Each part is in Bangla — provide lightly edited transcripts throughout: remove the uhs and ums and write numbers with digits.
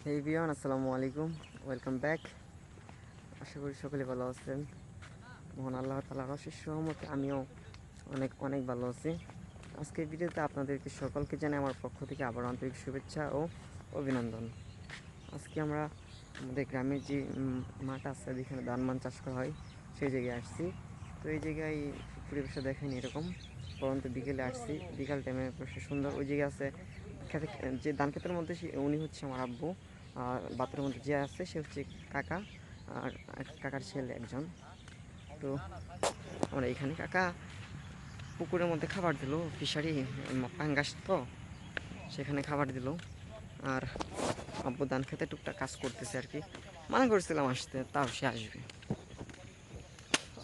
হেই এভরিওয়ান, আসসালামু আলাইকুম, ওয়েলকাম ব্যাক। আশা করি সকলে ভালো আছেন। মহান আল্লাহ তাআলার অশেষ রহমতে আমিও অনেক অনেক ভালো আছি। আজকের ভিডিওতে আপনাদেরকে সকলকে জানাই আমার পক্ষ থেকে আবার আন্তরিক শুভেচ্ছা ও অভিনন্দন। আজকে আমরা আমাদের গ্রামের যে মাঠ আছে যেখানে ধান মান চাষ করা হয় সেই জায়গায় আসছি। তো এই জায়গায় পরিবেশটা দেখেন এরকম, পরন্ত বিকেলে আসছি, বিকাল টাইমে সুন্দর। ওই জায়গায় আছে খেতে, যে ধান ক্ষেতের মধ্যে উনি হচ্ছে আমার আব্বু, আর বাতের মধ্যে যে আছে সে হচ্ছে কাকা, আর কাকার ছেলে একজন। তো আমরা এখানে কাকা পুকুরের মধ্যে খাবার দিল, ফিশারি পাঙ্গাস, তো সেখানে খাবার দিল। আর আব্বু ধান খেতে টুকটাক কাজ করতেছে আর কি। মানা করছিলাম আসতে, তাও সে আসবে।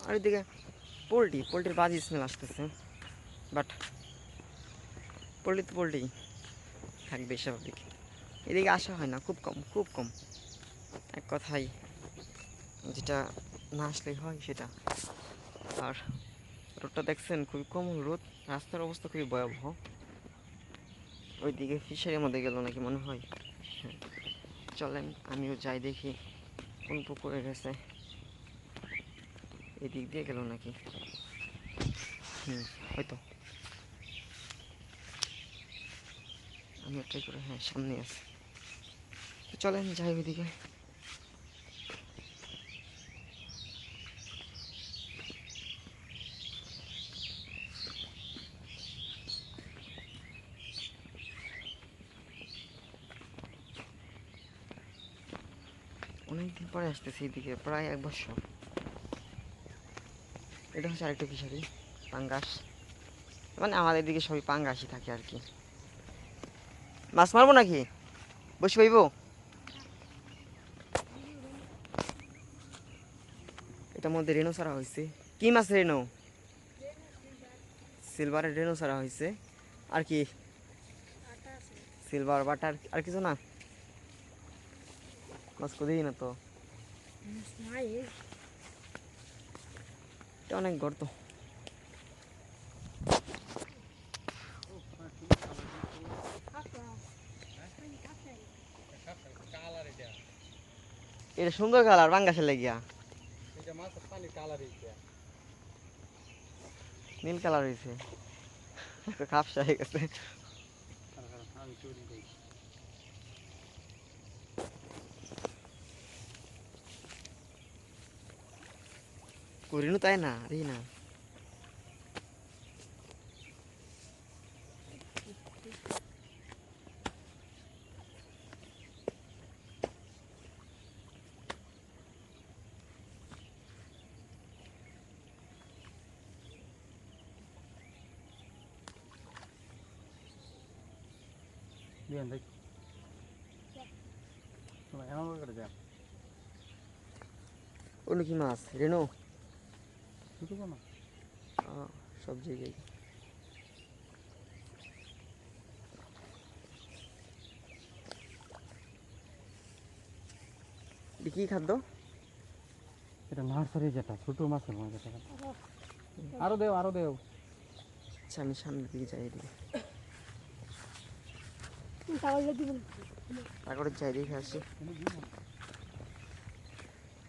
আর এদিকে পোলট্রির বাজি স্মেল আসতেছে, বাট পোলট্রি তো পোলট্রি থাকবে স্বাভাবিক। এদিকে আসা হয় না, খুব কম খুব কম। এক কথায় যেটা না আসলেই হয় সেটা। আর রোদটা দেখছেন, খুবই কম রোদ, রাস্তার অবস্থা খুবই ভয়াবহ। ওইদিকে ফিশারির মধ্যে গেল নাকি মনে হয়। হ্যাঁ, চলেন আমিও যাই দেখি কোন পুকুরে গেছে। এদিক দিয়ে গেল নাকি, হয়তো। আমি ট্রাই করে, হ্যাঁ সামনে আছে। তো চলেন যাই ওইদিকে। অনেকদিন পরে আসতেছি এইদিকে, প্রায় 1 বছর। এটা হচ্ছে আরেকটা ফিশারি, পাঙ্গাস। মানে আমাদের দিকে সবই পাঙ্গাসই থাকে আর কি। মাছ মারবো নাকি, বসে পাইব? এটার মধ্যে রেনু ছাড়া হয়েছে। কি মাছ রেনু? সিলভারের রেনু ছাড়া হয়েছে। আর কি সিলভার বাটার, আর কিছু না? মাছ খুঁজেই না তো, এটা অনেক গর্ত। এটা সুন্দর কালার, বাঙ্গাসের লাগিয়া নীল কালার হয়েছে, খাপসা হয়ে গেছে। করিনু তাই না, রে না। অন্য কি মাছ রেনু? সব জায়গায় কি খাদ্য? এটা নার্সারি, যেটা ছোট মাছের মধ্যে যেটা। আরো দেও। আচ্ছা আমি সামনের দিকে যাই, এদিকে তারপরে যাই দেখে আসি।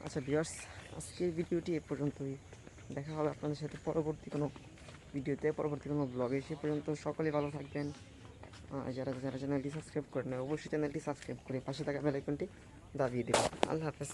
আচ্ছা ভিউয়ার্স, আজকের ভিডিওটি এ পর্যন্তই। দেখা হবে আপনাদের সাথে পরবর্তী কোনো ভিডিওতে, পরবর্তী কোনো ব্লগে। সে পর্যন্ত সকলে ভালো থাকবেন। যারা যারা চ্যানেলটি সাবস্ক্রাইব করেন, অবশ্যই চ্যানেলটি সাবস্ক্রাইব করে পাশে থাকা বেল আইকনটি দাবিয়ে দেবেন। আল্লাহ হাফেজ।